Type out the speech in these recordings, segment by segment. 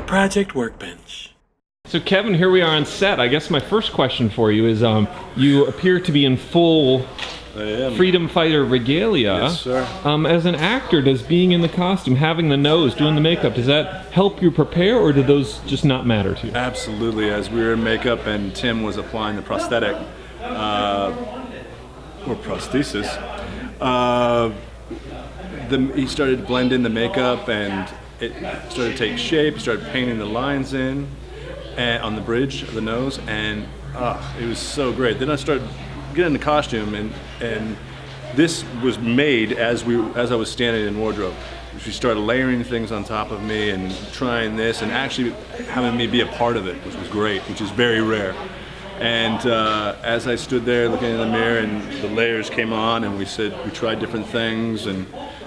Project Workbench. So Kevin, here we are on set. I guess my first question for you is, you appear to be in full freedom fighter regalia. Yes, sir. As an actor, does being in the costume, having the nose, doing the makeup, does that help you prepare, or do those just not matter to you? Absolutely. As we were in makeup and Tim was applying the prosthetic, or prosthesis, he started to blend in the makeup and it started to take shape. He started painting the lines in and on the bridge of the nose, and it was so great. Then I started getting in the costume, and this was made as I was standing in wardrobe. She started layering things on top of me and trying this and actually having me be a part of it, which was great, which is very rare. And as I stood there looking in the mirror and the layers came on and we tried different things and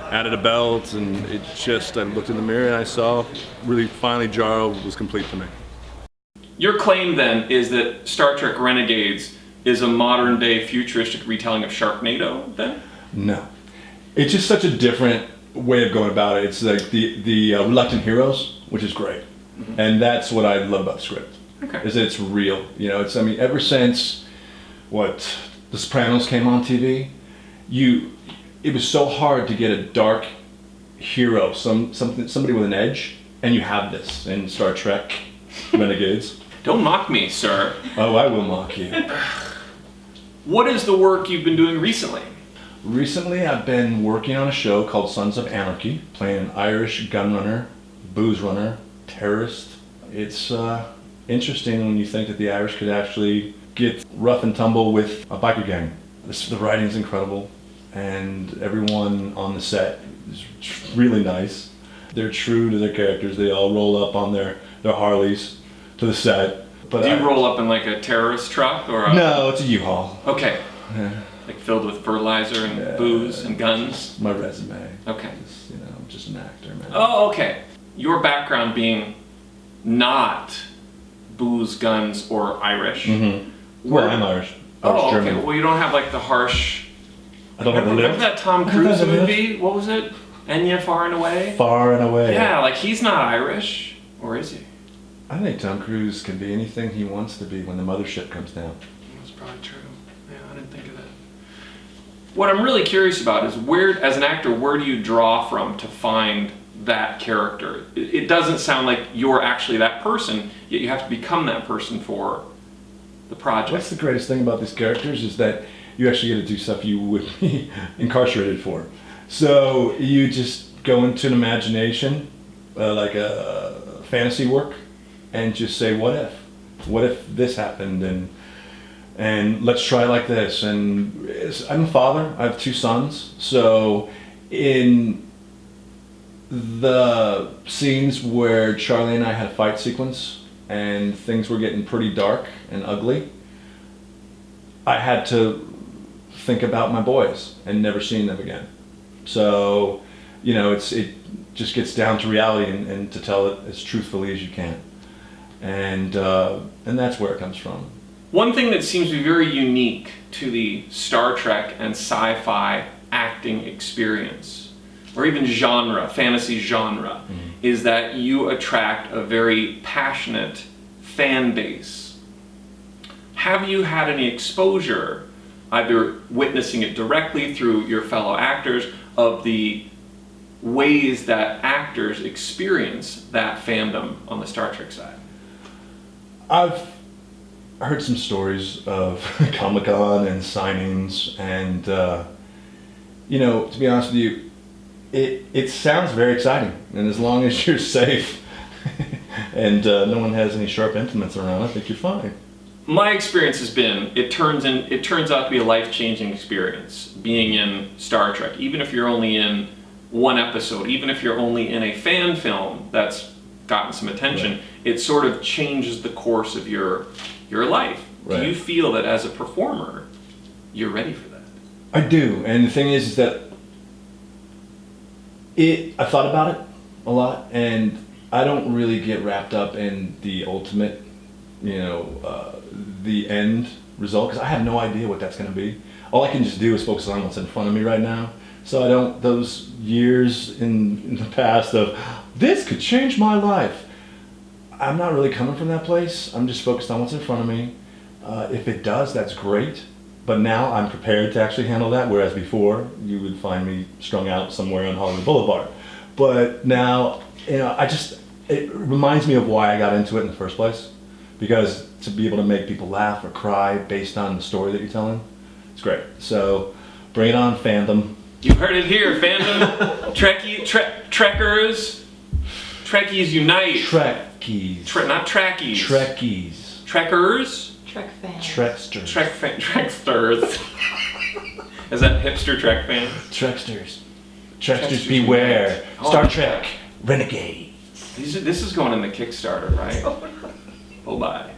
added a belt, and I looked in the mirror and I saw really finally Jarro was complete to me. Your claim then is that Star Trek Renegades is a modern day futuristic retelling of Sharknado then? No. It's just such a different way of going about it. It's like the reluctant heroes, which is great. Mm-hmm. And that's what I love about the script. Okay. Is that it's real. Ever since The Sopranos came on TV, it was so hard to get a dark hero, somebody with an edge, and you have this in Star Trek Renegades. Don't mock me, sir. Oh, I will mock you. What is the work you've been doing recently? Recently, I've been working on a show called Sons of Anarchy, playing an Irish gun runner, booze runner, terrorist. It's interesting when you think that the Irish could actually get rough and tumble with a biker gang. The writing's incredible, and everyone on the set is really nice. They're true to their characters. They all roll up on their Harleys to the set. But do you roll up in like a terrorist truck or? No, it's a U-Haul. Okay. Yeah. Like filled with fertilizer and booze and guns? My resume. Okay. I'm just an actor, man. Oh, okay. Your background being not booze, guns, or Irish. Mm-hmm. Well, I'm Irish. Oh, German. okay. Well, you don't have like the harsh. I don't have the Remember lift. that Tom Cruise movie? What was it? Enya, Far and Away? Far and Away. Yeah, like he's not Irish, or is he? I think Tom Cruise can be anything he wants to be when the mothership comes down. That's probably true. Yeah, I didn't think of that. What I'm really curious about is as an actor, where do you draw from to find that character? It doesn't sound like you're actually that person, yet you have to become that person for the project. What's the greatest thing about these characters is that you actually get to do stuff you would be incarcerated for. So you just go into an imagination, like a fantasy work, and just say, what if? What if this happened? And let's try it like this. And I'm a father. I have 2 sons. So in the scenes where Charlie and I had a fight sequence and things were getting pretty dark and ugly, I had to think about my boys and never seeing them again. So, it just gets down to reality and to tell it as truthfully as you can. And that's where it comes from. One thing that seems to be very unique to the Star Trek and sci-fi acting experience, or even genre, fantasy genre, is that you attract a very passionate fan base. Have you had any exposure, either witnessing it directly through your fellow actors, of the ways that actors experience that fandom on the Star Trek side? I've heard some stories of Comic-Con and signings, and to be honest with you, it sounds very exciting, and as long as you're safe and no one has any sharp implements around, I think you're fine. My experience has been it turns out to be a life-changing experience being in Star Trek, even if you're only in one episode, even if you're only in a fan film that's gotten some attention. Right. It sort of changes the course of your life. Right. Do you feel that as a performer you're ready for that? I do, and the thing is that I thought about it a lot, and I don't really get wrapped up in the ultimate, the end result, because I have no idea what that's going to be. All I can just do is focus on what's in front of me right now. So I don't, those years in the past of, this could change my life, I'm not really coming from that place. I'm just focused on what's in front of me. If it does, that's great. But now I'm prepared to actually handle that, whereas before you would find me strung out somewhere on Hollywood Boulevard. But now, it reminds me of why I got into it in the first place. Because to be able to make people laugh or cry based on the story that you're telling, it's great. So bring it on, fandom. You heard it here, fandom. Trekkers. Trekkies unite. Trekkies. Not trackies. Trekkies. Trekkers. Trek fans. Treksters. Treksters. Is that hipster Trek fans? Treksters. Treksters beware. Star Trek Renegades. This is going in the Kickstarter, right? Oh bye.